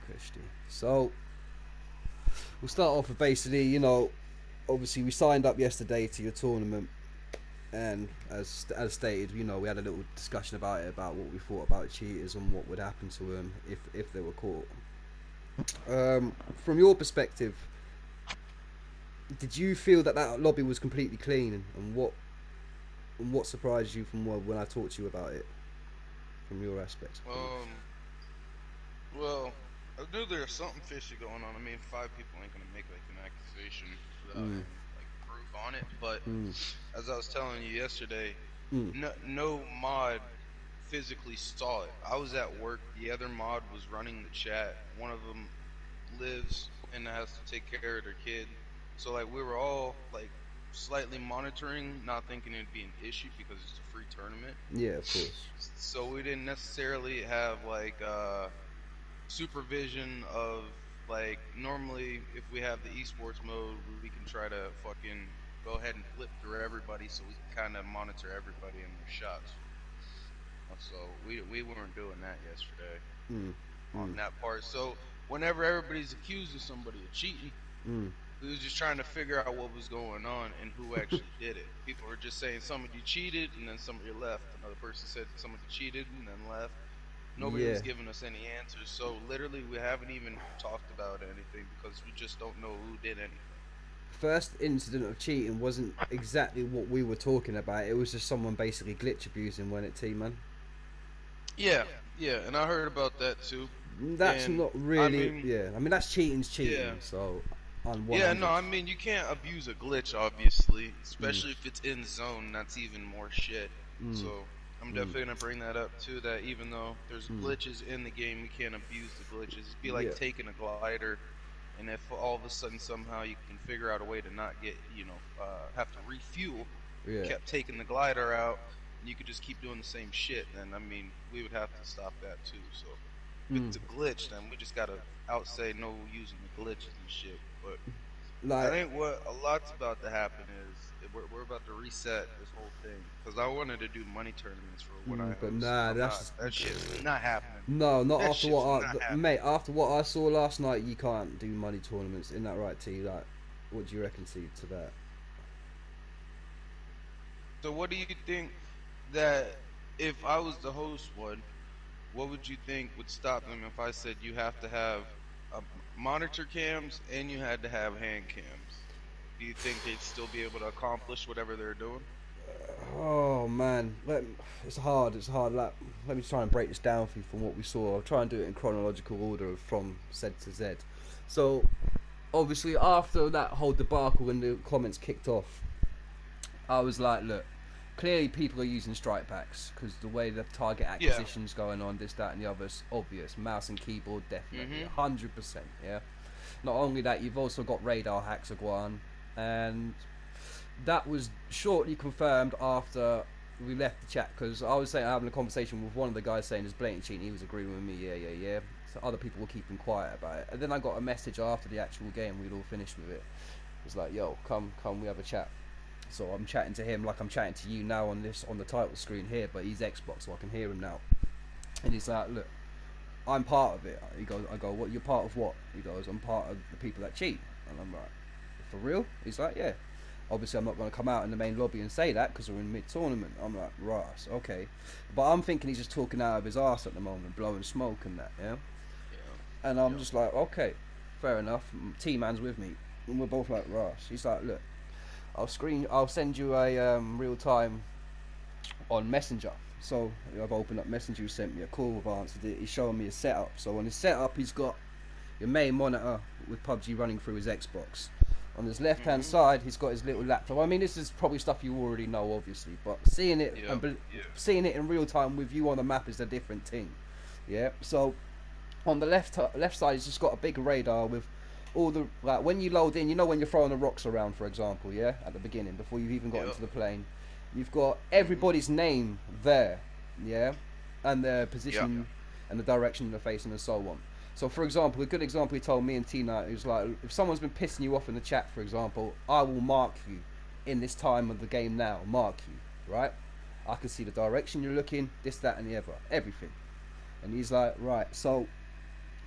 Christy. So we'll start off with basically, obviously we signed up yesterday to your tournament, and as stated, we had a little discussion about it, about what we thought about cheaters and what would happen to them if they were caught. From your perspective, did you feel that lobby was completely clean, and what surprised you from when I talked to you about it, from your aspect? Well, I knew there was something fishy going on. I mean, five people ain't gonna make like an accusation without Mm, any like proof on it. But mm, as I was telling you yesterday, mm. no mod physically saw it. I was at work. The other mod was running the chat. One of them lives and has to take care of their kid. So like we were all like slightly monitoring, not thinking it'd be an issue because it's a free tournament. Yeah, of course. So we didn't necessarily have like supervision of like normally if we have the esports mode we can try to fucking go ahead and flip through everybody so we can kind of monitor everybody in their shots. So we weren't doing that yesterday Mm, on mm, that part. So whenever everybody's accused of somebody of cheating, mm. we was just trying to figure out what was going on and who actually did it. People were just saying somebody cheated and then somebody left. Another person said somebody cheated and then left. Nobody was Yeah. giving us any answers. So literally, we haven't even talked about anything because we just don't know who did anything. First incident of cheating wasn't exactly what we were talking about. It was just someone basically glitch abusing when it T-man. Yeah, yeah, and I heard about that too. That's And not I really, mean, yeah. I mean, that's cheating's cheating. yeah, So, on yeah, no, 100. I mean, you can't abuse a glitch, obviously, Mm, especially if it's in zone. That's even more shit. mm, So I'm mm, definitely gonna bring that up too. That even though there's mm. glitches in the game, we can't abuse the glitches. It'd be like Yeah, taking a glider, and if all of a sudden somehow you can figure out a way to not get, have to refuel, you yeah. kept taking the glider out, and you could just keep doing the same shit. Then I mean, we would have to stop that too. So if Mm. it's a glitch, then we just gotta outsay no using the glitches and shit. But I Like, think what a lot's about to happen is we're about to reset this whole thing because I wanted to do money tournaments for when I but host, and nah, I'm that's not. just That shit's not happening. no, not That after shit's what not happening. mate. After what I saw last night, you can't do money tournaments. In that right, T? Like, what do you reckon to that? So what do you think that if I was the host one, what would you think would stop them if I said you have to have monitor cams and you had to have hand cams? Do you think they'd still be able to accomplish whatever they're doing? Oh man, it's hard. It's hard. Like, let me try and break this down for you from what we saw. I'll try and do it in chronological order from Z to Z. So, obviously, after that whole debacle when the comments kicked off, I was like, look, clearly people are using strike packs because the way the target Yeah. acquisition's going on, this, that, and the other's obvious. Mouse and keyboard, definitely, Mhm. 100%. Yeah. Not only that, you've also got radar hacks, Aguan, and that was shortly confirmed after we left the chat because I was saying having a conversation with one of the guys saying there's blatant cheating. He was agreeing with me, yeah, yeah, yeah. So other people were keeping quiet about it, and then I got a message after the actual game. We'd all finished with it. It was like, yo, come, we have a chat. So I'm chatting to him like I'm chatting to you now on the title screen here, but he's Xbox, so I can hear him now. And he's like, look, I'm part of it. I go, what? You're part of what? He goes, I'm part of the people that cheat. And I'm like, for real? He's like, yeah. Obviously, I'm not going to come out in the main lobby and say that because we're in mid-tournament. I'm like, right, okay. But I'm thinking he's just talking out of his arse at the moment, blowing smoke and that, yeah? Yeah. And I'm Yeah. just like, okay, fair enough. T-Man's with me. And we're both like, Ross. He's like, look, I'll send you a real time on Messenger. So I've opened up Messenger. He sent me a call. I've answered it. He's showing me his setup. So on his setup, he's got your main monitor with PUBG running through his Xbox. On his left hand Mhm. side, he's got his little laptop. I mean, this is probably stuff you already know, obviously, but Yep. Yeah. seeing it in real time with you on the map is a different thing. Yeah. So on the left side, he's just got a big radar with all the like when you load in, when you're throwing the rocks around, for example, yeah, at the beginning before you've even got Yep. into the plane, you've got Mhm. everybody's name there, yeah, and their Yep. position and the direction they're facing and so on. So, for example, a good example he told me and Tina is like, if someone's been pissing you off in the chat, for example, I will mark you in this time of the game now, mark you, right? I can see the direction you're looking, this, that, and the other, everything. And he's like, right, so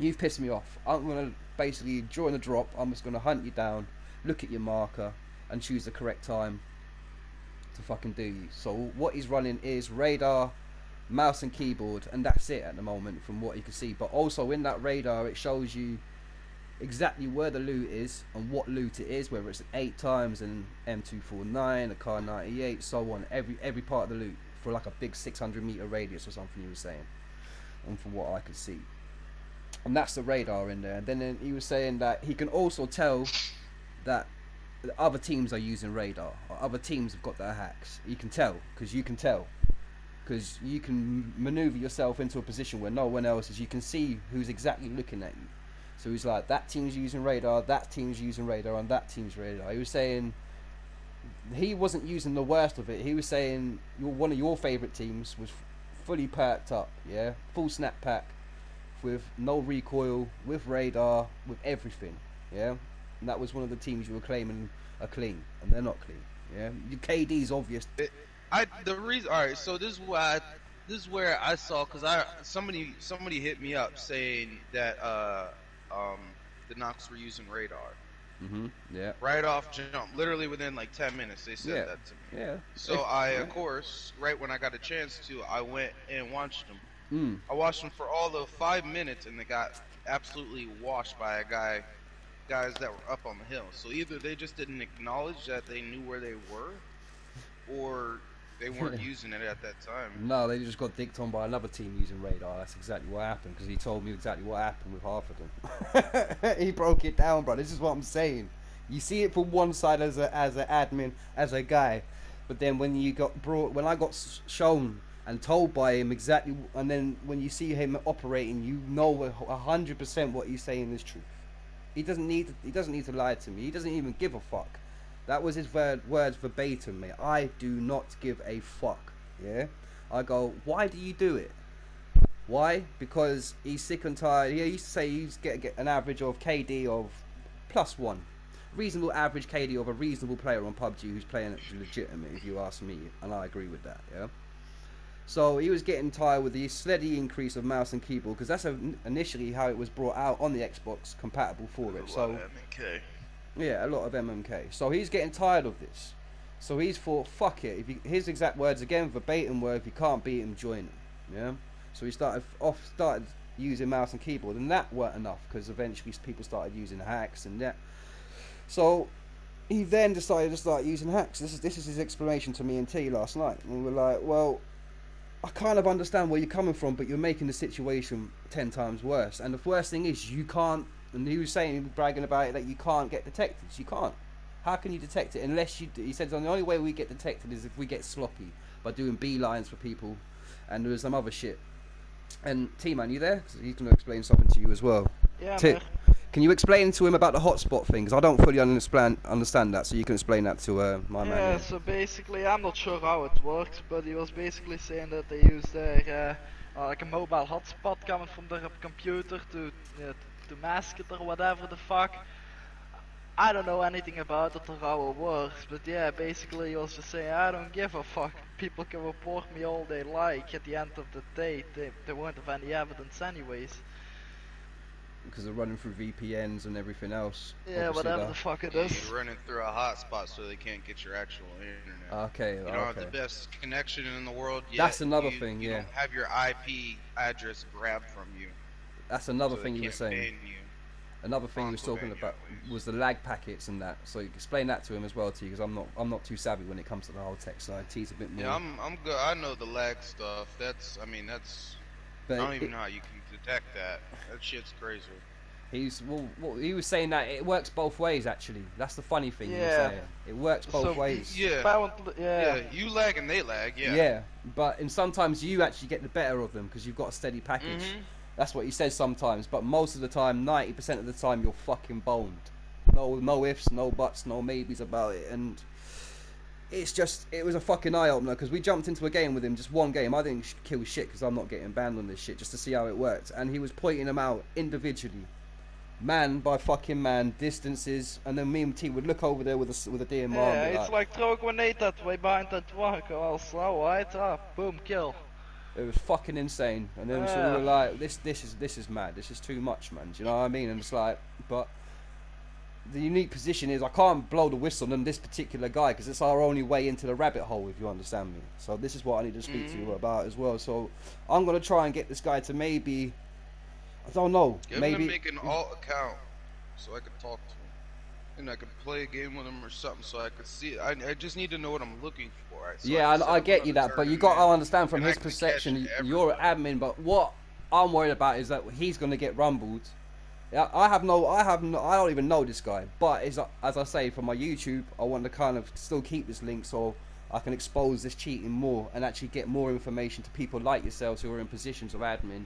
you've pissed me off. I'm gonna basically during the drop, I'm just gonna hunt you down, look at your marker, and choose the correct time to fucking do you. So what he's running is radar, mouse and keyboard, and that's it at the moment from what you can see. But also in that radar, it shows you exactly where the loot is and what loot it is, whether it's an 8 times, an M249, a Car 98, so on. Every part of the loot for like a big 600-meter radius or something. You were saying, and from what I could see, and that's the radar in there. And then he was saying that he can also tell that other teams are using radar, or other teams have got their hacks. You can tell because you can maneuver yourself into a position where no one else is. You can see who's exactly looking at you. So he's like, that team's using radar, that team's using radar, and that team's radar. He was saying he wasn't using the worst of it. He was saying one of your favourite teams was fully perked up, yeah, full snap pack, with no recoil, with radar, with everything, yeah. And that was one of the teams you were claiming are clean, and they're not clean, yeah. Your KD's obvious. The reason, all right. So this is where I saw, because somebody hit me up saying that the Knox were using radar. Yeah. Right off jump, literally within like 10 minutes, they said that to me. Yeah. So of course, right when I got a chance to, I went and watched them. I watched them for all of 5 minutes, and they got absolutely washed by guys that were up on the hill. So either they just didn't acknowledge that they knew where they were, or they weren't using it at that time. No, they just got dicked on by another team using radar. That's exactly what happened, because he told me exactly what happened with half of them. He broke it down, bro. This is what I'm saying. You see it from one side as an admin, as a guy, but then when I got shown and told by him exactly, and then when you see him operating, you know 100% what he's saying is truth. He doesn't need to lie to me. He doesn't even give a fuck. That was his words verbatim, mate. I do not give a fuck. Yeah? I go, why do you do it? Why? Because he's sick and tired. He used to say he's get an average of KD of +1. Reasonable average KD of a reasonable player on PUBG who's playing it legitimate, if you ask me. And I agree with that, yeah? So he was getting tired with the steady increase of mouse and keyboard, because that's initially how it was brought out on the Xbox, compatible for it. So yeah, a lot of MMK. So he's getting tired of this. So he's thought, fuck it. His exact words again, verbatim word: if you can't beat him, join him. Yeah. So he started using mouse and keyboard, and that weren't enough, because eventually people started using hacks and that. So he then decided to start using hacks. This is his explanation to me and T last night. And we were like, well, I kind of understand where you're coming from, but you're making the situation 10 times worse. And the worst thing is you can't. And he was saying, bragging about it, that you can't get detected. You can't. How can you detect it unless you? He said the only way we get detected is if we get sloppy by doing beelines for people, and there was some other shit. And T-Man, you there? 'Cause he's going to explain something to you as well. Yeah, can you explain to him about the hotspot thing? Because I don't fully understand that, so you can explain that to my man. Yeah, so basically, I'm not sure how it works, but he was basically saying that they use their like a mobile hotspot coming from their computer to mask it or whatever the fuck. I don't know anything about it or how it works, but yeah, basically he was just saying, I don't give a fuck. People can report me all they like. At the end of the day, they won't have any evidence anyways. Because they're running through VPNs and everything else. Yeah, whatever the fuck it is. You're running through a hotspot so they can't get your actual internet. Okay, you don't have the best connection in the world yet. That's another thing, you yeah. don't have your IP address grabbed from you. That's another so thing you were saying. Another thing he was talking about was the lag packets and that. So you explain that to him as well, T, because I'm not too savvy when it comes to the whole tech side. T's a bit more. Yeah, I'm good. I know the lag stuff. But I don't even know how you can detect that. That shit's crazy. He was saying that it works both ways, actually. That's the funny thing. He was saying. It works both ways. Yeah, you lag and they lag. Yeah, and sometimes you actually get the better of them because you've got a steady package. That's what he says sometimes, but most of the time, 90% of the time, you're fucking boned. No ifs, no buts, no maybes about it, and it was a fucking eye opener, because we jumped into a game with him, just one game. I didn't kill shit because I'm not getting banned on this shit, just to see how it worked, and he was pointing them out individually, man by fucking man, distances, and then me and T would look over there with a DMR. Yeah, it's like throw a grenade that way behind that truck, or else, alright, boom, kill. It was fucking insane. And then so we were like, this is mad. This is too much, man. Do you know what I mean? And it's like, but the unique position is I can't blow the whistle on this particular guy because it's our only way into the rabbit hole, if you understand me. So this is what I need to speak to you about as well. So I'm gonna try and get this guy to maybe, I don't know, maybe him to make an alt account so I could talk to him and I could play a game with him or something so I could see it. I just need to know what I'm looking for. Right? So yeah, I get you that, but you got to understand from his perception, you're an admin. But what I'm worried about is that he's gonna get rumbled. Yeah, I don't even know this guy, but as I say, for my YouTube, I want to kind of still keep this link so I can expose this cheating more and actually get more information to people like yourselves who are in positions of admin.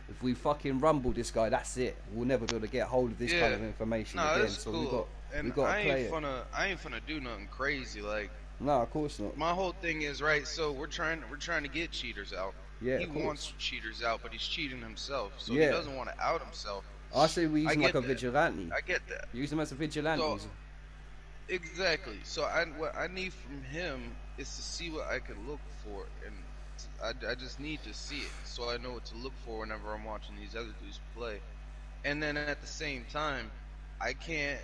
If we fucking rumble this guy, that's it. We'll never be able to get hold of this kind of information again. That's so cool. we got to play it. I ain't finna do nothing crazy. Like, no, of course not. My whole thing is right. So we're trying to get cheaters out. Yeah, he wants cheaters out, but he's cheating himself. So he doesn't want to out himself. I say we use him like a vigilante. I get that. Use him as a vigilante. So, exactly. So what I need from him is to see what I can look for, and I just need to see it so I know what to look for whenever I'm watching these other dudes play. And then at the same time, I can't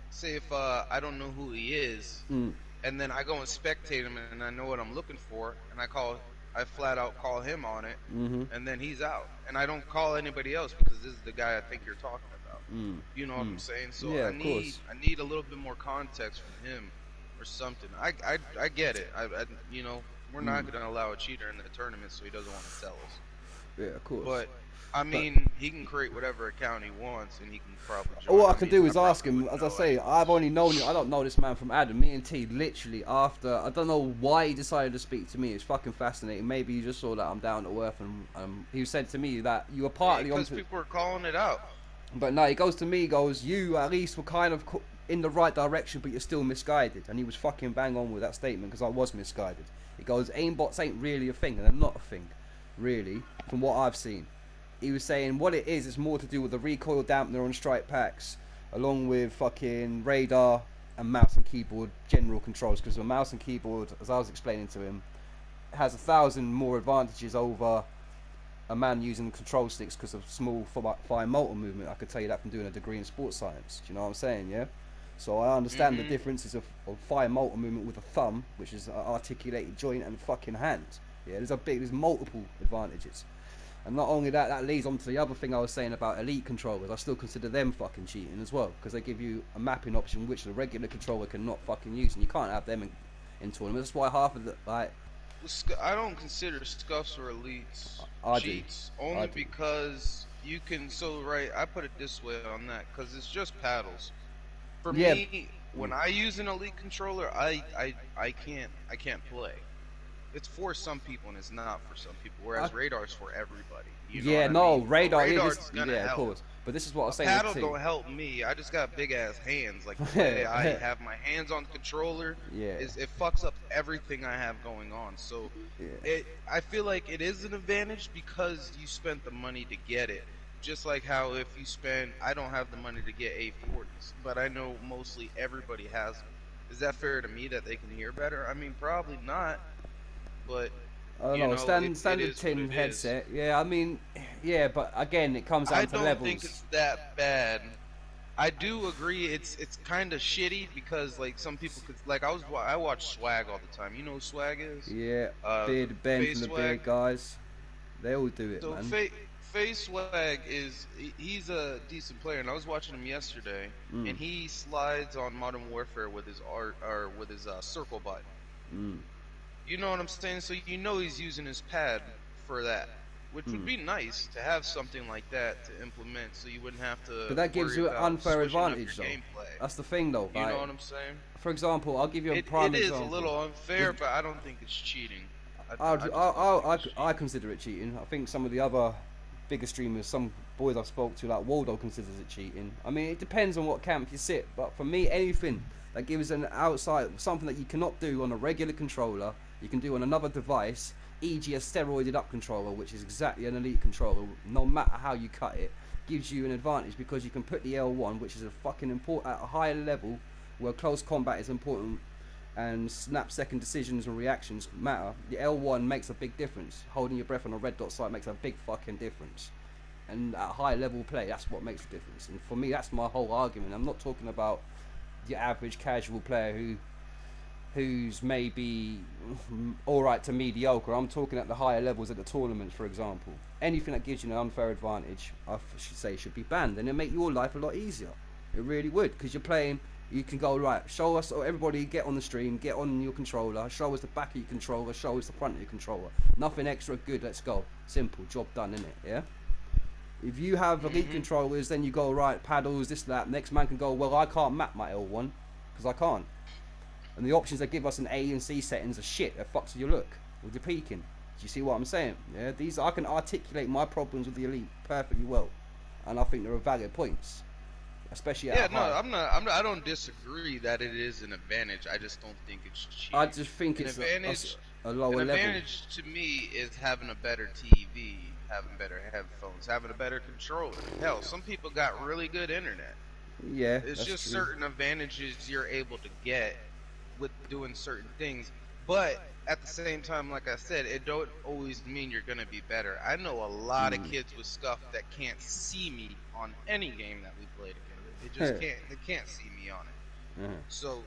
say if I don't know who he is, and then I go and spectate him and I know what I'm looking for, and I flat out call him on it, and then he's out. And I don't call anybody else because this is the guy I think you're talking about. You know what I'm saying? So yeah, I need a little bit more context from him or something. I get it. You know, we're not going to allow a cheater in the tournament, so he doesn't want to tell us. Yeah, of course. But I mean, he can create whatever account he wants, and he can probably join. All I can do is ask him. As I say, I've only known him. I don't know this man from Adam. Me and T, literally, after, I don't know why he decided to speak to me. It's fucking fascinating. Maybe you just saw that I'm down to earth, and he said to me that you were partly because people were calling it out. But no, he goes to me, he goes, you at least were kind of in the right direction, but you're still misguided. And he was fucking bang on with that statement because I was misguided. He goes, aimbots ain't really a thing, and they're not a thing, really, from what I've seen. He was saying what it is more to do with the recoil dampener on strike packs, along with fucking radar and mouse and keyboard general controls. Because the mouse and keyboard, as I was explaining to him, has 1,000 more advantages over a man using control sticks because of small fine motor movement. I could tell you that from doing a degree in sports science. Do you know what I'm saying? Yeah. So I understand the differences of fine motor movement with a thumb, which is an articulated joint, and fucking hand. Yeah, there's multiple advantages. And not only that, that leads on to the other thing I was saying about elite controllers. I still consider them fucking cheating as well, because they give you a mapping option which the regular controller cannot fucking use, and you can't have them in tournaments. That's why half of the, like... I don't consider scuffs or elites cheats, only because you can, I put it this way on that, because it's just paddles. For me, when I use an elite controller, I can't play. It's for some people and it's not for some people, whereas radar's for everybody. You know radar is gonna help. Of course. But this is what I was saying. Paddle don't help me. I just got big ass hands. Like the way I have my hands on the controller, it fucks up everything I have going on. So I feel like it is an advantage because you spent the money to get it. Just like how if you spend, I don't have the money to get A40s, but I know mostly everybody has them. Is that fair to me that they can hear better? I mean, probably not. But I don't know, standard tin headset. Yeah, I mean, yeah, but again, it comes down to levels. I don't think it's that bad. I do agree, it's kind of shitty because like some people could, like I watch Swag all the time. You know who Swag is? Yeah, Beard Ben from the Beard guys. They all do it, man. Face Swag he's a decent player, and I was watching him yesterday, and he slides on Modern Warfare with his circle button. You know what I'm saying? So you know he's using his pad for that, which would be nice to have something like that to implement, so you wouldn't have to. But that gives you an unfair advantage, though. That's the thing, though. You know what I'm saying? For example, I'll give you a prime example. It is a little unfair, but I don't think it's cheating. I consider it cheating. I think some of the other bigger streamers, some boys I've spoke to, like Waldo, considers it cheating. I mean, it depends on what camp you sit, but for me, anything that gives an outside, something that you cannot do on a regular controller, you can do on another device, e.g. a steroided up controller, which is exactly an elite controller, no matter how you cut it, gives you an advantage because you can put the L1, which is a fucking important, at a higher level, where close combat is important, and snap-second decisions and reactions matter. The L1 makes a big difference. Holding your breath on a red dot sight makes a big fucking difference. And at high level play, that's what makes a difference. And for me, that's my whole argument. I'm not talking about the average casual player who's maybe all right to mediocre. I'm talking at the higher levels at the tournaments, for example. Anything that gives you an unfair advantage, I should say, should be banned, and it'll make your life a lot easier. It really would, because you're playing. You can go, right, show us, or everybody get on the stream, get on your controller, show us the back of your controller, show us the front of your controller. Nothing extra, good, let's go. Simple, job done, innit? Yeah. If you have elite controllers, then you go, right, paddles, this, that. Next man can go, well, I can't map my L1 because I can't. And the options they give us in A and C settings are shit. That fucks with your look, with your peaking. Do you see what I'm saying? Yeah, these I can articulate my problems with the elite perfectly well, and I think there are valid points, especially at high. I don't disagree that it is an advantage. I just don't think it's cheap. I just think an it's advantage. a lower an level. advantage to me is having a better TV, having better headphones, having a better controller. Hell, some people got really good internet. Yeah, it's just true. Certain advantages you're able to get with doing certain things, but at the same time, like I said, it don't always mean you're gonna be better. I know a lot of kids with stuff that can't see me on any game that we play together. They just can't. They can't see me on it. So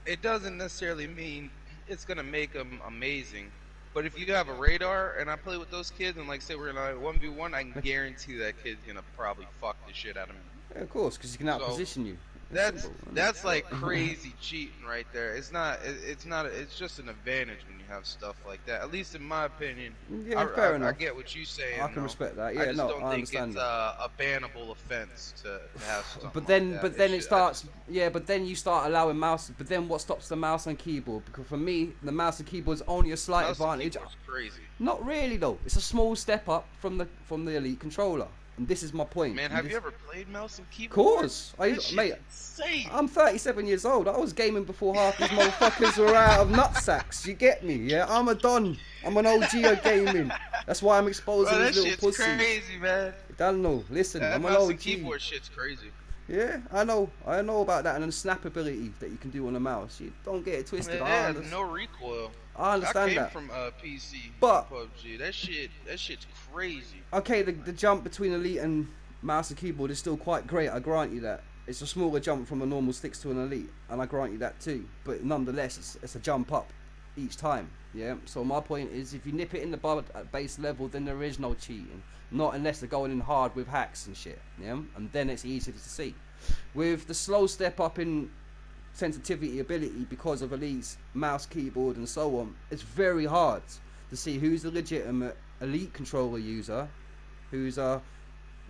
it doesn't necessarily mean it's gonna make them amazing. But if you have a radar and I play with those kids and like say we're in a 1v1, I can guarantee that kid's gonna probably fuck the shit out of me. Yeah, of course, because he can outposition you. That's like crazy cheating right there. It's not. It's just an advantage when you have stuff like that. At least in my opinion. Yeah, fair enough. I get what you saying. I can respect that. Yeah, I just no, don't I think understand it's a bannable offense to have something. But then, like but then it starts. Yeah, but then you start allowing mouse. But then what stops the mouse and keyboard? Because for me, the mouse and keyboard is only a slight advantage. Crazy. Not really though. It's a small step up from the elite controller. And this is my point. Man, have you ever played mouse and keyboard? Of course. Mate, insane. I'm 37 years old. I was gaming before half these motherfuckers were out of nutsacks. You get me? Yeah, I'm a don. I'm an OG of gaming. That's why I'm exposing these little pussies. That shit's crazy, man. Don't know. Listen, that I'm an OG. Mouse and keyboard shit's crazy. Yeah, I know about that, and the snap ability that you can do on the mouse. You don't get it twisted. Man, it has no recoil. I understand that. I came from PC, but PUBG. That shit's crazy. Okay, the jump between elite and mouse and keyboard is still quite great. I grant you that. It's a smaller jump from a normal sticks to an elite, and I grant you that too. But nonetheless, it's a jump up each time. Yeah. So my point is, if you nip it in the base level, then there is no cheating. Not unless they're going in hard with hacks and shit. Yeah. And then it's easier to see. With the slow step up in sensitivity ability because of elite's mouse, keyboard, and so on, it's very hard to see who's a legitimate elite controller user, who's a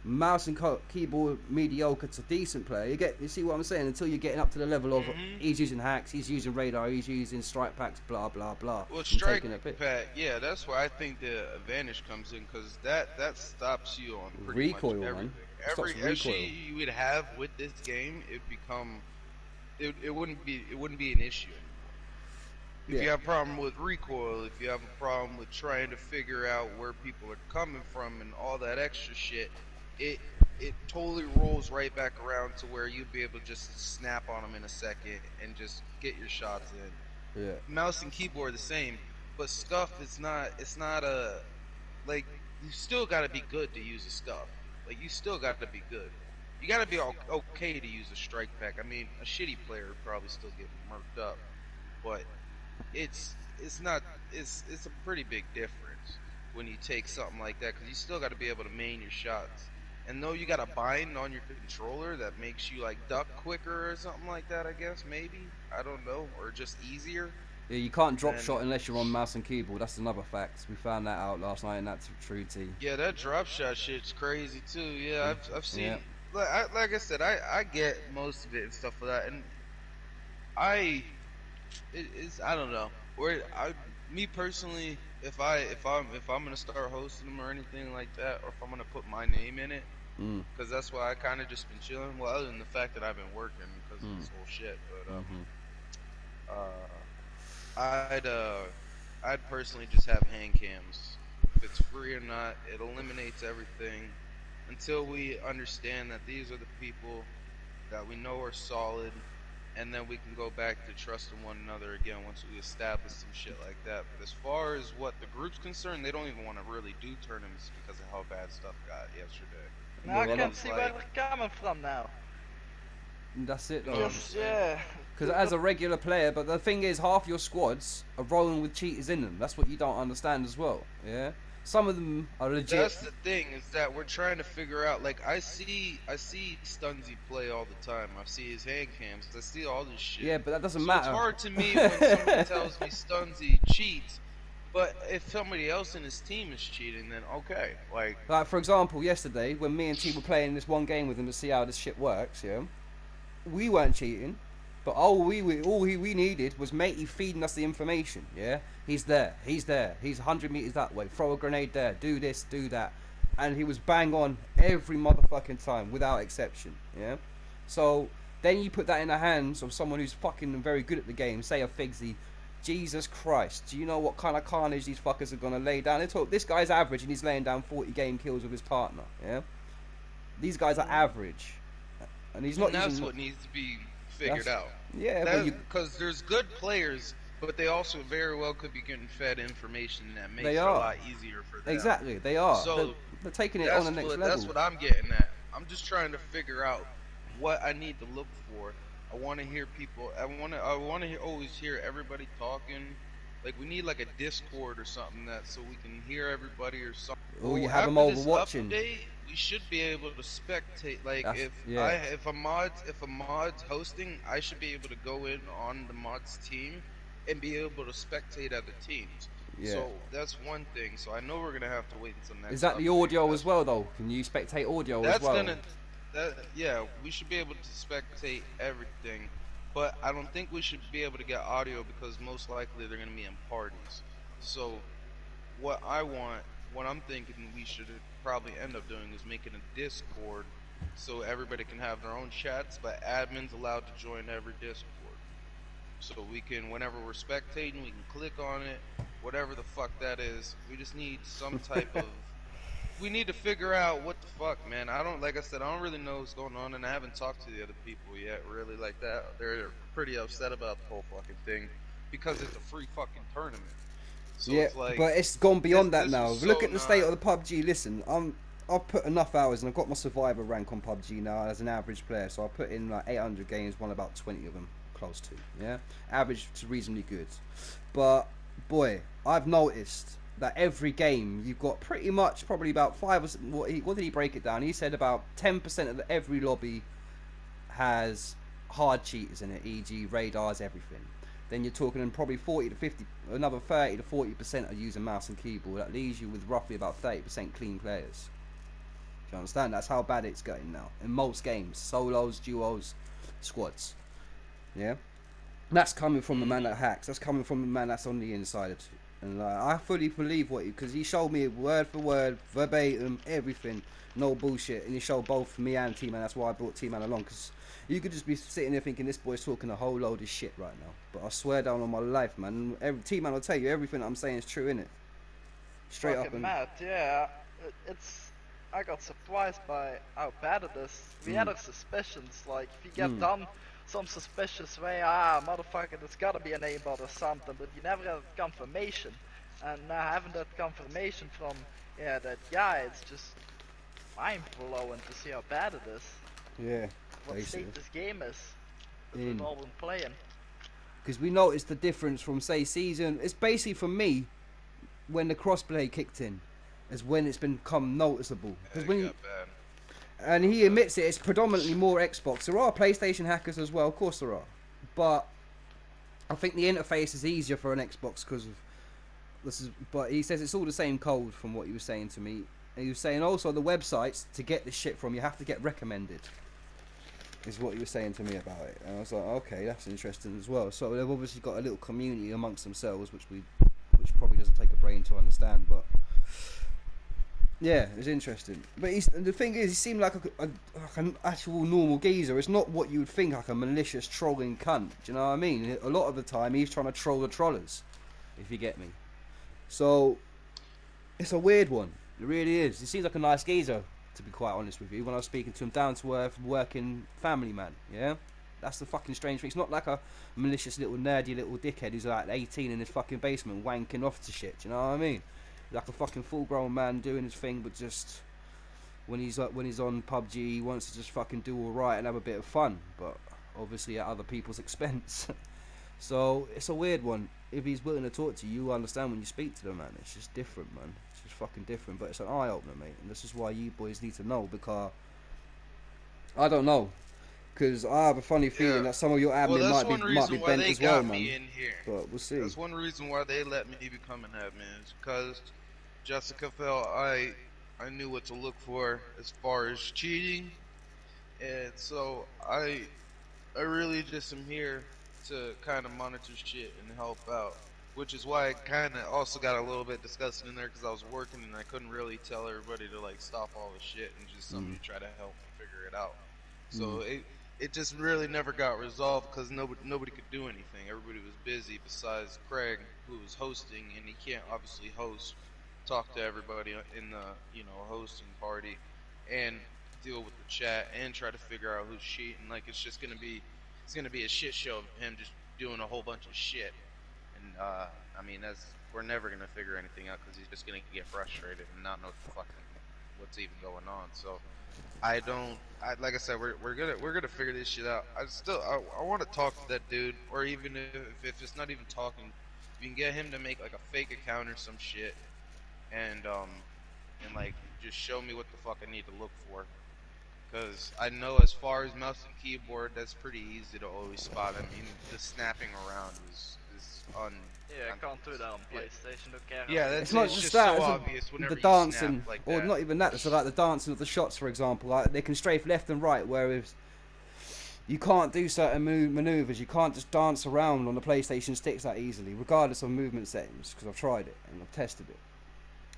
mouse and keyboard mediocre to decent player. You see what I'm saying? Until you're getting up to the level of he's using hacks, he's using radar, he's using strike packs, blah blah blah. Well, strike pack, yeah, that's where I think the advantage comes in, because that stops you on pretty recoil, much everything. Every issue you would have with this game, it wouldn't be an issue. If you have a problem with recoil, if you have a problem with trying to figure out where people are coming from and all that extra shit, it totally rolls right back around to where you'd be able to just snap on them in a second and just get your shots in. Yeah. Mouse and keyboard the same, but scuff it's not a, like, you still gotta be good to use a scuff. Like, you still gotta be good. You gotta be okay to use a strike pack. I mean, a shitty player would probably still get murked up, but it's a pretty big difference when you take something like that, because you still got to be able to main your shots. And though you got a bind on your controller that makes you like duck quicker or something like that, I guess, maybe, I don't know, or just easier. Yeah, you can't drop shot unless you're on mouse and keyboard. That's another fact. We found that out last night, and that's true too. Yeah, that drop shot shit's crazy too. Yeah, I've seen. Yeah. Like I said, I get most of it and stuff like that, and I don't know. Me personally, if I'm gonna start hosting them or anything like that, or if I'm gonna put my name in it, because that's why I kind of just been chilling. Well, other than the fact that I've been working because of this whole shit, but I'd personally just have hand cams. If it's free or not, it eliminates everything until we understand that these are the people that we know are solid, and then we can go back to trusting one another again once we establish some shit like that. But as far as what the group's concerned, they don't even want to really do tournaments because of how bad stuff got yesterday. Now I Well, can It's see like, where they're coming from now. that's it you know though. what I'm Just saying? yeah. Because as a regular player, but the thing is, half your squads are rolling with cheaters in them. That's what you don't understand as well. Yeah, some of them are legit. That's the thing, is that we're trying to figure out. Like, I see Stunzy play all the time. I see his hand cams. I see all this shit. Yeah, but that doesn't So matter. it's hard to me when somebody tells me Stunzy cheats. But if somebody else in his team is cheating, then okay. Like, For example, yesterday when me and T were playing this one game with him to see how this shit works, yeah, we weren't cheating, but all we needed was matey feeding us the information. Yeah, he's there, he's 100 meters that way. Throw a grenade there. Do this, do that, and he was bang on every motherfucking time without exception. Yeah, so then you put that in the hands of someone who's fucking very good at the game. Say a Figsy. Jesus Christ, do you know what kind of carnage these fuckers are gonna lay down? This guy's average and he's laying down 40 game kills with his partner. Yeah, these guys are average, and he's not. and that's even, what needs to be figured out. Yeah, but Because there's good players, but they also very well could be getting fed information that makes They it a are. lot easier for them. exactly, they are. So they're taking it on the next level. that's what I'm getting at. I'm just trying to figure out what I need to look for. I want to hear people. I want to always hear everybody talking. Like, we need like a Discord or something, that so we can hear everybody or something. Or you have After them over this watching. update, we should be able to spectate. Like, That's- if a mod's hosting, I should be able to go in on the mod's team and be able to spectate other teams. Yeah. So that's one thing. So I know we're gonna have to wait until next. Is that the update. audio as well, though? Can you spectate audio as That's well? yeah, we should be able to spectate everything, but I don't think we should be able to get audio because most likely they're gonna be in parties. So what I'm thinking we should probably end up doing is making a Discord so everybody can have their own chats, but admins allowed to join every Discord. So we can, whenever we're spectating, we can click on it, whatever the fuck that is. We just need some type of. We need to figure out what the fuck, man. Like I said, I don't really know what's going on, and I haven't talked to the other people yet, really, like that. They're pretty upset about the whole fucking thing because it's a free fucking tournament. So Yeah, it's like, but it's gone beyond that this now. was Look so at the state not- of the PUBG. Listen, I've put enough hours and I've got my survivor rank on PUBG now as an average player. So I put in like 800 games, won about 20 of them, close to. Yeah, average to reasonably good. But boy, I've noticed that every game you've got pretty much probably about 5 or what did he break it down? He said about 10% of every lobby has hard cheaters in it, e.g. radars, everything. Then you're talking and probably 40 to 50, another 30 to 40% are using mouse and keyboard. That leaves you with roughly about 30% clean players. Do you understand? That's how bad it's getting now in most games, solos, duos, squads. Yeah, that's coming from the man that hacks. That's coming from the man that's on the inside of it. And I fully believe because he showed me word for word, verbatim, everything, no bullshit. And he showed both me and T-Man. That's why I brought T-Man along, because you could just be sitting there thinking this boy's talking a whole load of shit right now. But I swear down on my life, man, T-Man will tell you everything I'm saying is true, innit? Straight up. Fucking And mad, yeah. I got surprised by how bad it is. We had our suspicions, like, if you get done some suspicious way, motherfucker, there's gotta be an aimbot or something, but you never had confirmation. And now having that confirmation from, that guy, it's just mind-blowing to see how bad it is. yeah, What state this game is that we've all been playing. because we noticed the difference from, say, season. It's basically, for me, when the crossplay kicked in, is when it's become noticeable. Because when got bad. and he admits it, it's predominantly more Xbox. There are PlayStation hackers as well, of course there are, but I think the interface is easier for an Xbox because of this is. But he says it's all the same code from what he was saying to me. And he was saying also the websites to get this shit from, you have to get recommended. Is what he was saying to me about it, and I was like, okay, that's interesting as well. So they've obviously got a little community amongst themselves, which probably doesn't take a brain to understand, but yeah, it's interesting. But the thing is, he seemed like an actual normal geezer. It's not what you would think, like a malicious trolling cunt. Do you know what I mean? A lot of the time, he's trying to troll the trollers, if you get me. So it's a weird one. It really is. He seems like a nice geezer, to be quite honest with you. When I was speaking to him, down to earth, working family man. Yeah, That's the fucking strange thing. It's not like a malicious little nerdy little dickhead who's like 18 in his fucking basement wanking off to shit. Do you know what I mean? Like a fucking full-grown man doing his thing, but just when he's on PUBG, he wants to just fucking do all right and have a bit of fun, but obviously at other people's expense. So it's a weird one. If he's willing to talk to you, you understand when you speak to them, man. It's just different, man. It's just fucking different. But it's an eye opener, mate. And this is why you boys need to know, because I don't know. Because I have a funny feeling that some of your admin might be bent as well, man. But we'll see. That's one reason why they let me become an admin, is because Jessica felt I knew what to look for as far as cheating, and so I really just am here to kind of monitor shit and help out, which is why I kind of also got a little bit disgusted in there, because I was working and I couldn't really tell everybody to like stop all the shit and just somebody try to help me figure it out. So it just really never got resolved because nobody could do anything. Everybody was busy besides Craig, who was hosting, and he can't obviously talk to everybody in the hosting party and deal with the chat and try to figure out who's cheating. Like it's gonna be a shit show of him just doing a whole bunch of shit, and I mean we're never gonna figure anything out because he's just gonna get frustrated and not know what's even going on. So like I said, we're gonna figure this shit out. I want to talk to that dude, or even if it's not even talking, if you can get him to make like a fake account or some shit, and like just show me what the fuck I need to look for. Because I know as far as mouse and keyboard, that's pretty easy to always spot. I mean, the snapping around is Yeah, I can't do that on PlayStation. Don't care. Yeah, it's not just that. So obvious whenever the dancing, like or not even that. So like the dancing of the shots, for example, like they can strafe left and right, whereas you can't do certain maneuvers. You can't just dance around on the PlayStation sticks that easily, regardless of movement settings. Because I've tried it and I've tested it.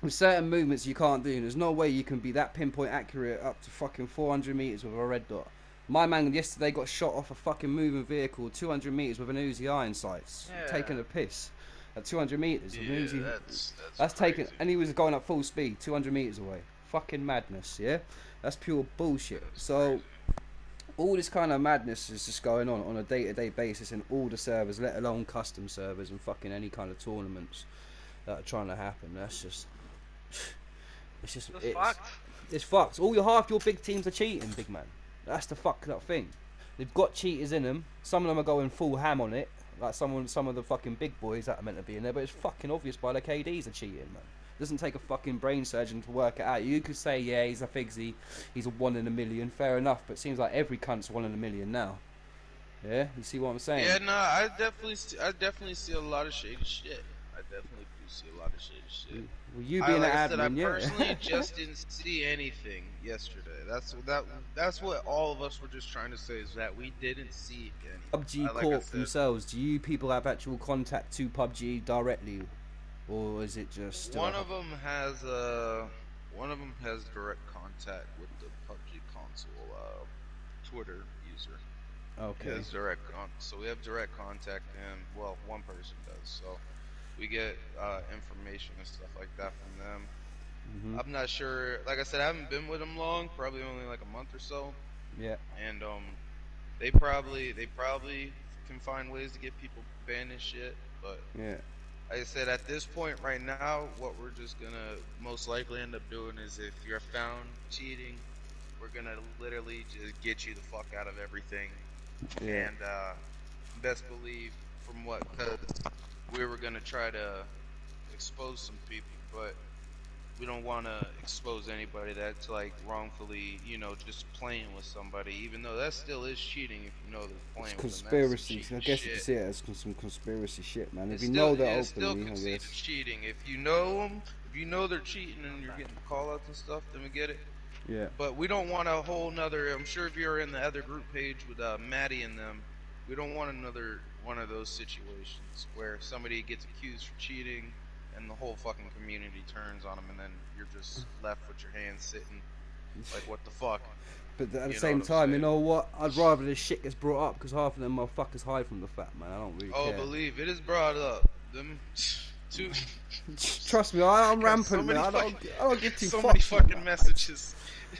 With certain movements you can't do, and there's no way you can be that pinpoint accurate up to fucking 400 meters with a red dot. My man yesterday got shot off a fucking moving vehicle 200 meters with an Uzi iron sights, taking a piss at 200 meters. Yeah, Uzi, that's crazy. taken, and he was going up full speed 200 meters away. Fucking madness, yeah. That's pure bullshit. So all this kind of madness is just going on a day-to-day basis in all the servers, let alone custom servers and fucking any kind of tournaments that are trying to happen. That's just. It's fucked. It's fucked. Half your big teams are cheating, big man. That's the fucked up thing. They've got cheaters in them. Some of them are going full ham on it, like some of the fucking big boys that are meant to be in there. But it's fucking obvious by the KDs are cheating, man. It doesn't take a fucking brain surgeon to work it out. You could say, yeah, he's a figsy, he's a 1 in a million, fair enough. But it seems like every cunt's 1 in a million now. Yeah, you see what I'm saying? Yeah, no, I definitely see a lot of shady shit. I definitely do see a lot of shady shit. Well, you being an admin, I personally just didn't see anything yesterday. That's what all of us were just trying to say, is that we didn't see anything. PUBG Corp themselves, do you people have actual contact to PUBG directly, or is it just one of them has direct contact with the PUBG console Twitter user. Okay. He has so we have direct contact to him. Well, one person does. So we get information and stuff like that from them. I'm not sure. Like I said, I haven't been with them long. Probably only like a month or so. Yeah. And they probably can find ways to get people banned and shit. But yeah, like I said, at this point right now, what we're just gonna most likely end up doing is, if you're found cheating, we're gonna literally just get you the fuck out of everything. Yeah. And best believe because we were gonna try to expose some people, but we don't want to expose anybody that's like wrongfully, just playing with somebody, even though that still is cheating if you know they're playing with them. Conspiracy. I guess you could see it as some conspiracy shit, man. If you know they're openly, I guess. Cheating. If you know them, if you know they're cheating and you're getting call outs and stuff, then we get it. Yeah. But we don't want a whole nother. I'm sure if you're in the other group page with Maddie and them, we don't want another one of those situations where somebody gets accused for cheating and the whole fucking community turns on them, and then you're just left with your hands sitting like, what the fuck? But at the same time, you know what? I'd rather this shit gets brought up, because half of them motherfuckers hide from the fact, man. I don't really care. Oh, believe it is brought up. Them two. Trust me, I'm rampant, man. I don't give two fucks. So many fucking messages.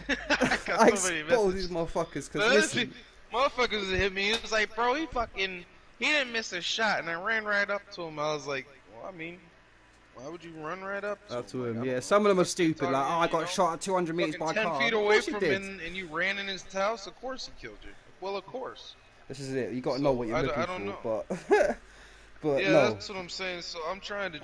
I expose these motherfuckers, because listen. Motherfuckers hit me. He was like, bro, he didn't miss a shot, and I ran right up to him. I was like, well, I mean, why would you run right up to him? Like, I don't Yeah, know. some of them are Fuck you stupid. Like, talking, oh, I you got know? shot at 200 meters Fucking by a 10 car. feet Of away course you from did. him, and you ran in his house. Of course he killed you. Well, of course. This is it. You got to know So what you're looking I don't know. for, but but Yeah, no. that's what I'm saying. So I'm trying to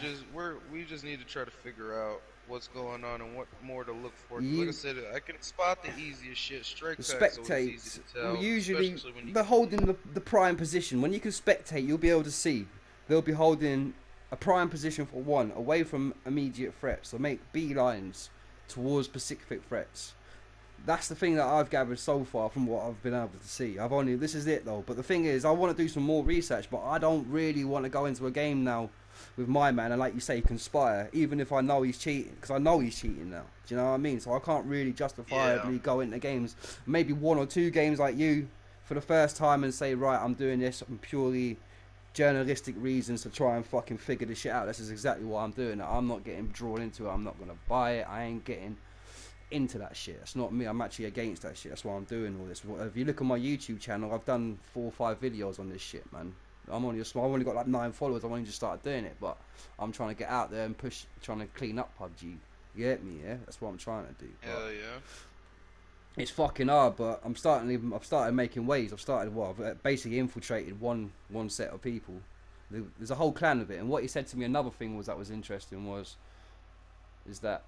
we just need to try to figure out what's going on and what more to look for. 'Cause like I said, I can spot the easiest shit. Strike The pack's always easy spectates, to tell, usually especially when you they're get holding the prime position. When you can spectate, you'll be able to see. They'll be holding a prime position for one, away from immediate threats. So make beelines towards specific threats. That's the thing that I've gathered so far from what I've been able to see. This is it though. But the thing is, I want to do some more research, but I don't really want to go into a game now with my man and, like you say, conspire, even if I know he's cheating, because I know he's cheating now. Do you know what I mean? So I can't really justifiably go into games, maybe 1 or 2 games like you, for the first time and say, right, I'm doing this on purely journalistic reasons to try and fucking figure this shit out. This is exactly what I'm doing. I'm not getting drawn into it. I'm not gonna buy it. I ain't getting into that shit. That's not me. I'm actually against that shit. That's why I'm doing all this. If you look on my YouTube channel, I've done 4 or 5 videos on this shit, man. I've only got like 9 followers. I've only just started doing it, but I'm trying to get out there and trying to clean up PUBG. You get me? Yeah, that's what I'm trying to do. Hell yeah. It's fucking hard, but I've started making waves. I've basically infiltrated one set of people. There's a whole clan of it, and what he said to me, another thing that was interesting is that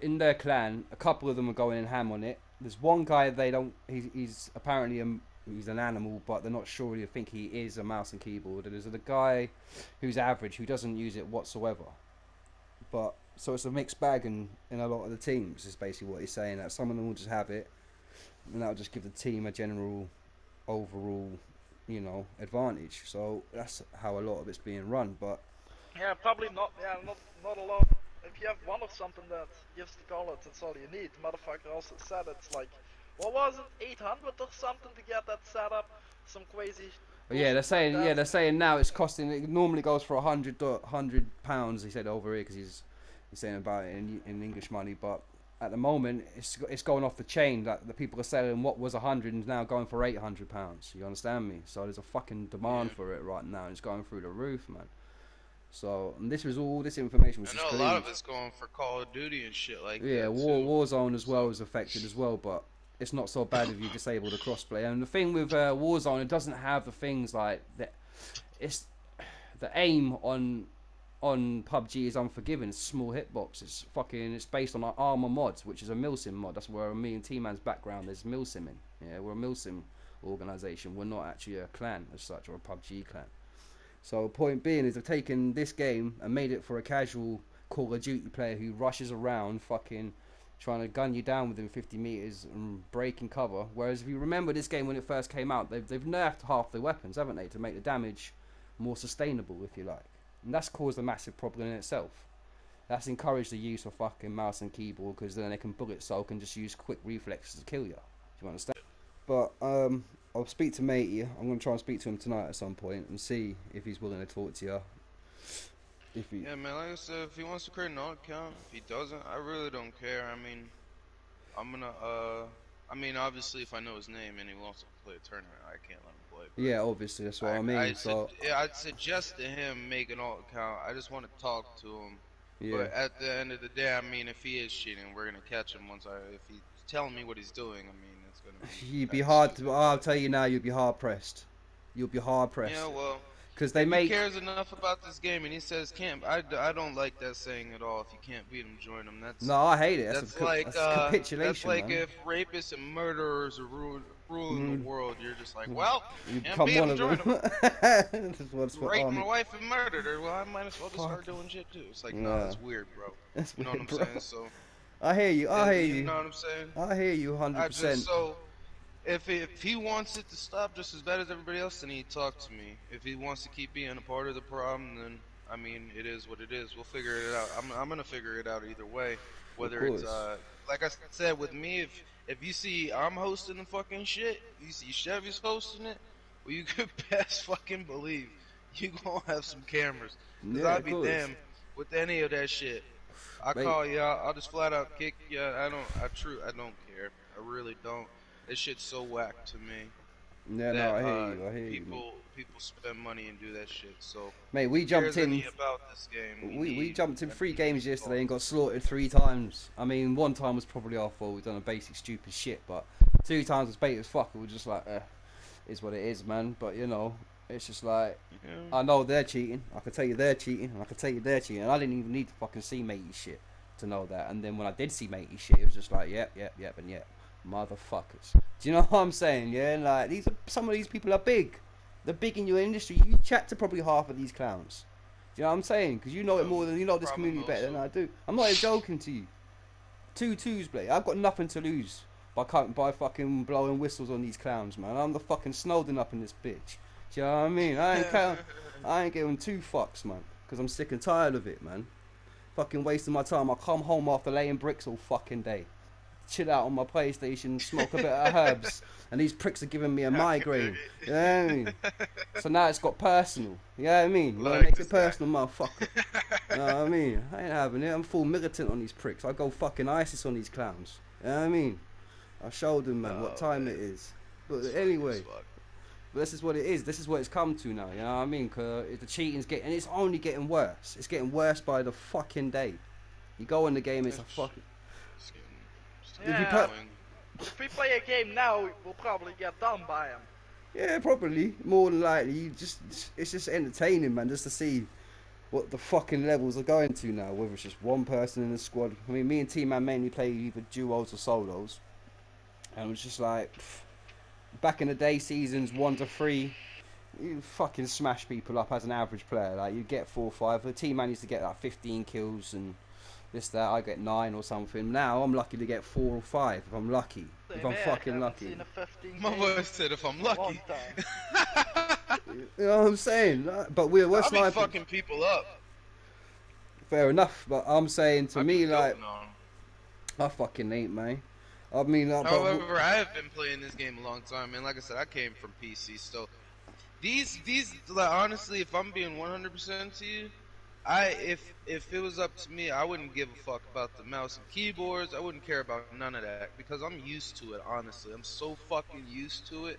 in their clan, a couple of them are going in ham on it. There's one guy he's apparently he's an animal, but they're not sure. They think he is a mouse and keyboard. And there's a guy who's average, who doesn't use it whatsoever. But so it's a mixed bag in a lot of the teams. Is basically what he's saying. That some of them will just have it, and that'll just give the team a general, overall, advantage. So that's how a lot of it's being run. But Yeah, probably not. Yeah, not a lot. If you have one or something that gives the color, that's all you need. The motherfucker also said it's like, what was it, 800 or something to get that set up? Some crazy. yeah, they're saying like they're saying now it's costing. It normally goes for £100. He said over here because he's saying about it in English money, but at the moment it's going off the chain. Like the people are selling what was 100 and now going for £800. You understand me? So there's a fucking demand for it right now, and it's going through the roof, man. So and this information was I know a lot of it's going for Call of Duty and shit like that. Yeah, Warzone as well is affected as well, but it's not so bad if you disable the crossplay. And the thing with Warzone, it doesn't have the things like that. It's the aim on PUBG is unforgiving. It's small hitbox. It's based on Armor mods, which is a milsim mod. That's where me and T-Man's background is milsimming. Yeah, we're a milsim organisation. We're not actually a clan as such, or a PUBG clan. So point being is they've taken this game and made it for a casual Call of Duty player who rushes around fucking trying to gun you down within 50 meters and breaking cover. Whereas if you remember this game when it first came out, they've nerfed half the weapons, haven't they, to make the damage more sustainable, if you like. And that's caused a massive problem in itself. That's encouraged the use of fucking mouse and keyboard, because then they can bullet soak and just use quick reflexes to kill you. Do you understand? But I'll speak to Matey. I'm going to try and speak to him tonight at some point and see if he's willing to talk to you. Yeah, man, like I said, if he wants to create an alt account, if he doesn't, I really don't care. I mean, I'm gonna, obviously if I know his name and he wants to play a tournament, I can't let him play. Yeah, obviously, that's what I mean. I'd suggest to him make an alt account. I just want to talk to him. Yeah. But at the end of the day, I mean, if he is cheating, we're gonna catch him if he's telling me what he's doing. I mean, it's gonna be. You'd be hard to. I'll tell you now, you'd be hard pressed. You'll be hard pressed. Yeah, well. Because he cares enough about this game, and he says can't. I don't like that saying at all. If you can't beat him, join him. No, I hate it. That's like capitulation. That's like man. if rapists and murderers are ruling the world. You're just like, well, you become one of them. Raped my wife and murdered her. Well, I might as well just start doing shit too. It's like, no, that's weird, bro. That's you know weird, what I'm saying? So. I hear you. You know what I'm saying? I hear you 100%. So. If he wants it to stop just as bad as everybody else, then he talk to me. If he wants to keep being a part of the problem, then I mean, it is what it is. We'll figure it out. I'm gonna figure it out either way. Whether it's like I said with me, if you see I'm hosting the fucking shit, you see Chevy's hosting it, well, you could best fucking believe you gonna have some cameras. Cause I'll be damned with any of that shit. Call you. I'll just flat out kick you. I don't care. I really don't. This shit's so whack to me Yeah, no, that I hear you. I hear you, man. people spend money and do that shit. So Mate, we who jumped cares in. any about this game? We jumped in I 3 games need yesterday and got results. slaughtered 3 times. I mean, one time was probably our fault. We done a basic stupid shit, but 2 times was bait as fuck. We were just like, is what it is, man. But you know, it's just like, Yeah. I know they're cheating. I can tell you they're cheating, and I can tell you they're cheating. And I didn't even need to fucking see matey shit to know that. And then when I did see matey shit, it was just like, yep, and yep, motherfuckers. Do you know what I'm saying? Yeah, like some of these people are big. They're big in your industry. You chat to probably half of these clowns. Do you know what I'm saying? Because you know it more than you know this Probably community better most than of I do. I'm not even joking to you. 2-2s, Blake. I've got nothing to lose by fucking blowing whistles on these clowns, man. I'm the fucking Snowden up in this bitch. Do you know what I mean? them. I ain't giving 2 fucks, man. Because I'm sick and tired of it, man. Fucking wasting my time. I come home after laying bricks all fucking day. Chill out on my PlayStation, smoke a bit of herbs, and these pricks are giving me a I can migraine. dig You know what I mean? So now it's got personal. You know what I mean? You want to like make this it guy. personal, motherfucker. You know what I mean? I ain't having it. I'm full militant on these pricks. I go fucking ISIS on these clowns. You know what I mean? I showed them, man, what Oh time man, it is. But it's funny as anyway, fuck. but this is what it is. This is what it's come to now. You know what I mean? Cause the cheating's getting, and it's only getting worse. It's getting worse by the fucking day. You go in the game, it's a fucking. It's If you getting Yeah, put, annoying. if we play a game now, we'll probably get done by him. yeah, probably more than likely. It's just entertaining, man, just to see what the fucking levels are going to now. Whether it's just one person in the squad. I mean, me and Team Man mainly play either duos or solos, and it was just like back in the day, seasons 1 to 3. You fucking smash people up as an average player. Like you get 4 or 5. The team man used to get like 15 kills and this that. I get 9 or something. Now I'm lucky to get 4 or 5 if I'm lucky. If Same I'm here, I fucking haven't lucky. seen a 15 My game boy said if I'm in a long lucky. time. You know what I'm saying? But we're I'll be snipers. fucking people up. Fair enough. But I'm saying to I be me like goating on 'em. I fucking ain't, man. I mean, However, I have been playing this game a long time, and like I said, I came from PC. So these like honestly, if I'm being 100% to you, if it was up to me, I wouldn't give a fuck about the mouse and keyboards. I wouldn't care about none of that because I'm used to it. Honestly, I'm so fucking used to it.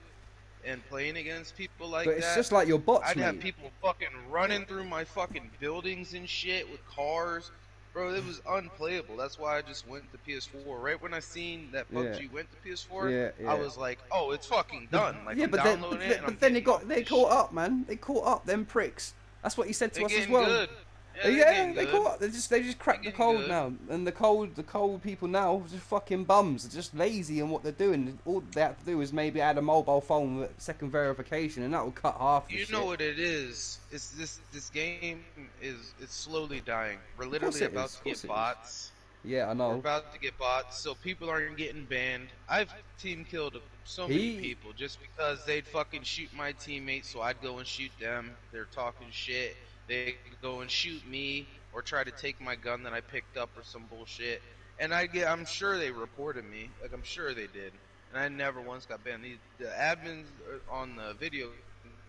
And playing against people but like it's that, just like your bots, I'd have mate. people fucking running through my fucking buildings and shit with cars. Bro, it was unplayable. That's why I just went to PS4. Right when I seen that Yeah, PUBG went to PS4, yeah, I yeah. was like, oh, it's fucking done. Like, Yeah, I'm downloading it and I'm but then getting off they this caught shit. up, man. They caught up, them pricks. That's what he said They're to us as getting well. good. Yeah, they're Yeah, getting they good. caught up. They just They're cracked the getting code good. now, and the cold people now are just fucking bums. They're just lazy in what they're doing. All they have to do is maybe add a mobile phone with second verification, and that will cut half the You know shit. what it is? It's this game is it's slowly dying. We're Of course literally it is. about Of to course get it is. bots. Yeah, I We're know. about to get bots, so people aren't getting banned. I've team killed so many He people just because they'd fucking shoot my teammates, so I'd go and shoot them. They're talking shit. They go and shoot me or try to take my gun that I picked up or some bullshit. And I'm sure they reported me. Like I'm sure they did. And I never once got banned. The admins on the video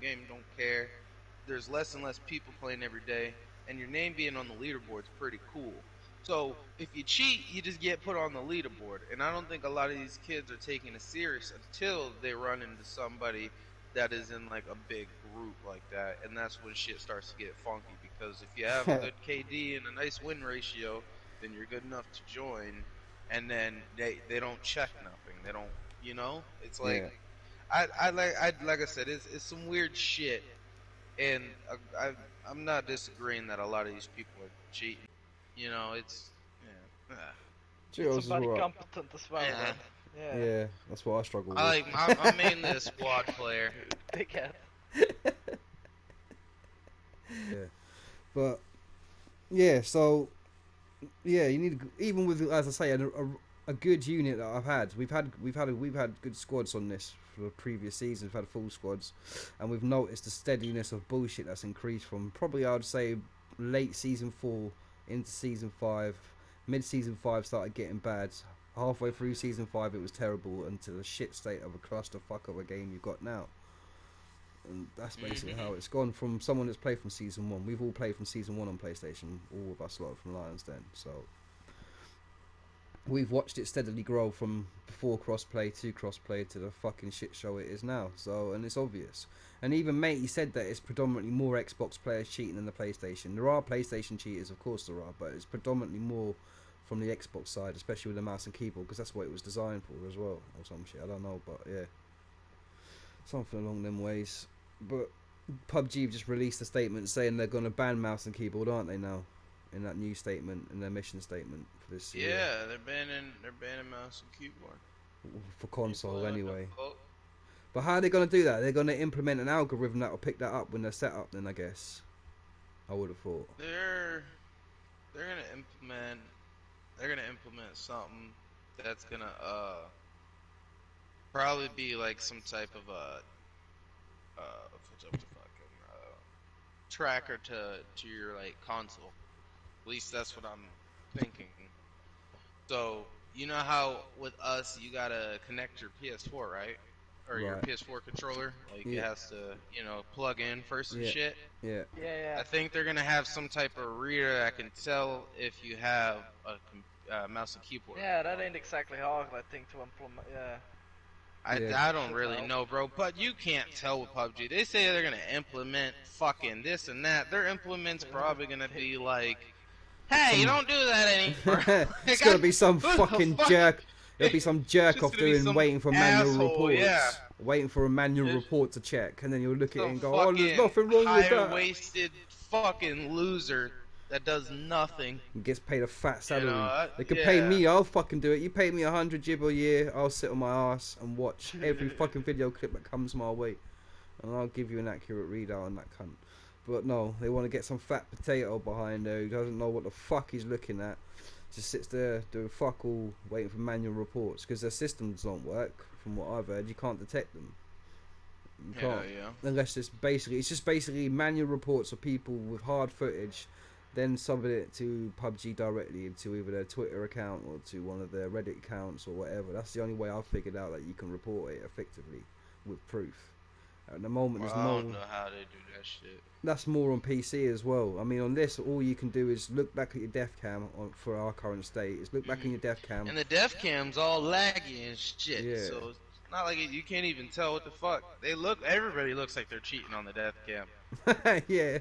game don't care. There's less and less people playing every day, and your name being on the leaderboard's pretty cool. So if you cheat, you just get put on the leaderboard. And I don't think a lot of these kids are taking it serious until they run into somebody that is in like a big group like that, and that's when shit starts to get funky. Because if you have a good KD and a nice win ratio, then you're good enough to join. And then they don't check nothing. They don't, It's like yeah. like I said, it's some weird shit, and I'm not disagreeing that a lot of these people are cheating. It's yeah. Need Cheetos is somebody alright. competent as well Yeah. then. Yeah. Yeah, that's what I struggle I with. like I'm mainly a squad player. Big head. Yeah, but yeah, so yeah, you need even with, as I say, a good unit that I've had. We've had good squads on this for the previous seasons. We've had full squads, and we've noticed the steadiness of bullshit that's increased from probably, I'd say, late season 4 into season 5. Mid season 5 started getting bad. Halfway through season 5 it was terrible, until the shit state of a clusterfuck of a game you've got now. And that's basically how it's gone from someone that's played from season 1. We've all played from season 1 on PlayStation, all of us lot from Lions Den. So we've watched it steadily grow from 4 crossplay, 2 crossplay to the fucking shit show it is now. So, and it's obvious. And even Matey said that it's predominantly more Xbox players cheating than the PlayStation. There are PlayStation cheaters, of course there are, but it's predominantly more from the Xbox side, especially with the mouse and keyboard, because that's what it was designed for as well, or some shit. I don't know, but yeah, something along them ways. But PUBG have just released a statement saying they're going to ban mouse and keyboard, aren't they now? In that new statement, in their mission statement for this year. Yeah, they're banning mouse and keyboard For console People anyway. vote. But how are they going to do that? They're going to implement an algorithm that will pick that up when they're set up. Then I guess I would have thought They're gonna implement something that's gonna probably be like some type of tracker to your like console. At least that's what I'm thinking. So you know how with us you gotta connect your PS4, right? Or your Right. PS4 controller, like it Yeah. has to, you know, plug in first and Yeah. shit. yeah. Yeah, I think they're gonna have some type of reader that can tell if you have a mouse and keyboard. yeah. That ain't exactly hard, I think, to implement. Yeah. Yeah. I don't really know, bro, but you can't tell with PUBG. They say they're gonna implement fucking this and that. Their implement's probably gonna be like, hey, you don't do that anymore. It's gonna be some Who the fucking fuck- jerk. It'll be some jerk Just off gonna be doing some waiting for manual asshole, reports. yeah. Waiting for a manual Just report to check, and then you'll look at it Some and go, "Oh, there's fucking nothing wrong with that." high-waisted fucking loser that does nothing. He gets paid a fat salary. know, They could pay yeah. me. I'll fucking do it. You pay me 100 jib a year. I'll sit on my ass and watch every fucking video clip that comes my way, and I'll give you an accurate readout on that cunt. But no, they want to get some fat potato behind there who doesn't know what the fuck he's looking at. Just sits there doing fuck all, waiting for manual reports because their systems don't work. From what I've heard, you can't detect them. You can't, Yeah. unless it's just basically manual reports of people with hard footage, then submit it to PUBG directly to either their Twitter account or to one of their Reddit accounts or whatever. That's the only way I've figured out that you can report it effectively with proof. At the moment, Well, there's I no. don't know how they do that shit. That's more on PC as well. I mean, on this, all you can do is look back at your dev cam for our current state. Is look back in your dev cam. And the def cam's all laggy and shit. Yeah. So it's not like you can't even tell what the fuck. Everybody looks like they're cheating on the def cam. Yeah.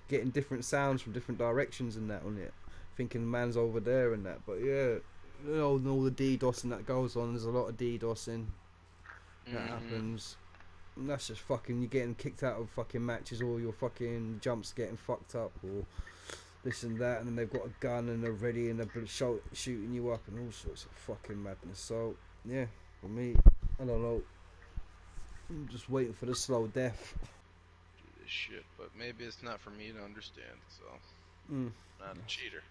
Getting different sounds from different directions and that on it. Thinking man's over there and that. But yeah, you know, and all the DDoSing that goes on. There's a lot of DDoSing that happens. And that's just fucking, you're getting kicked out of fucking matches, or your fucking jumps getting fucked up, or this and that, and then they've got a gun and they're ready and they're shooting you up and all sorts of fucking madness. So yeah, for me, I don't know. I'm just waiting for the slow death. Do this shit, but maybe it's not for me to understand. So Mm. not a cheater.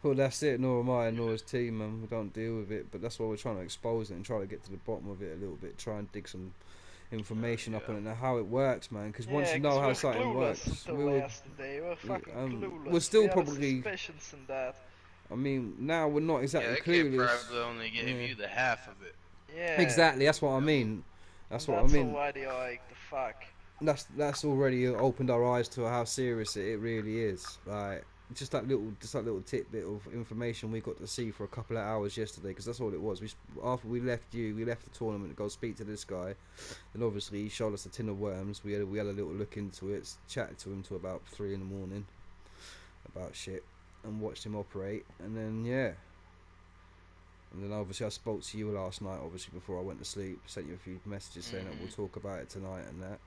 Well, that's it. Nor am I, nor is team, man. We don't deal with it, but that's why we're trying to expose it and try to get to the bottom of it a little bit. Try and dig some information up on it and how it works, man. Because once you know how something works, we're fucking clueless. we're still we had probably. suspicions in that. I mean, now we're not exactly Yeah, they clueless. can't probably only give you the half of it. Yeah. Exactly, that's what I mean. That's what I That's mean. already like the fuck. That's already opened our eyes to how serious it really is. Like just that little tidbit of information we got to see for a couple of hours yesterday, because that's all it was. After we left the tournament to go speak to this guy, and obviously he showed us a tin of worms. We had a little look into it, chatted to him till about 3 in the morning about shit, and watched him operate, and then yeah. And then obviously I spoke to you last night, obviously before I went to sleep, sent you a few messages saying that we'll talk about it tonight and that.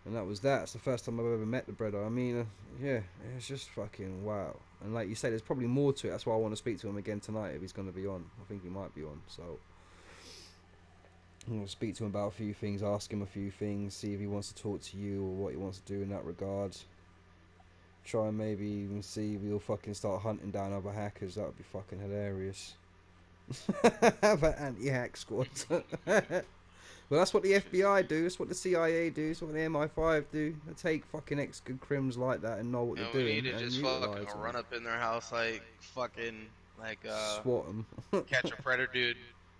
And that was that. It's the first time I've ever met the brother. I mean, yeah, it's just fucking wow. And like you said, there's probably more to it. That's why I want to speak to him again tonight if he's going to be on. I think he might be on. So I'm going to speak to him about a few things, ask him a few things, see if he wants to talk to you or what he wants to do in that regard. Try and maybe even see if he'll fucking start hunting down other hackers. That would be fucking hilarious. Have an anti-hack squad. Well, that's what the FBI do. That's what the CIA do. That's what the MI5 do. They take fucking ex-crims like that and know what they're doing. We need to just fucking utilize them. run up in their house like fucking swat them. catch a predator, dude.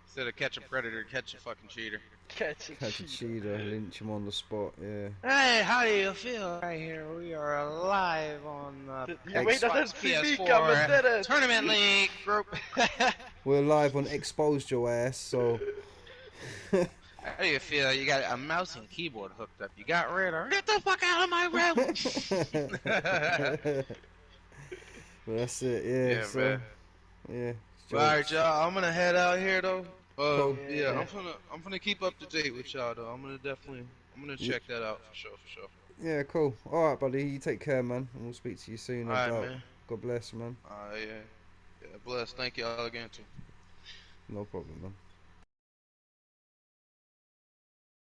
Instead of catch a predator, catch a fucking cheater. Catch a cheater, lynch him on the spot. Yeah. Hey, how do you feel right here? We are live on wait, Xbox that's TV PS4 coming, did it? Tournament League group. We're live on Exposed Your Ass, so. How do you feel? You got a mouse and keyboard hooked up. You got radar. Get the fuck out of my room! Well, that's it, yeah. Yeah, So, man. yeah. All right, y'all. I'm gonna head out here though. Cool. Yeah, Yeah. I'm gonna keep up to date with y'all though. I'm gonna check that out for sure. Yeah, cool. All right, buddy. You take care, man, and we'll speak to you soon. All No right, doubt. man. God bless, man. Yeah. Bless. Thank y'all again too. No problem, man.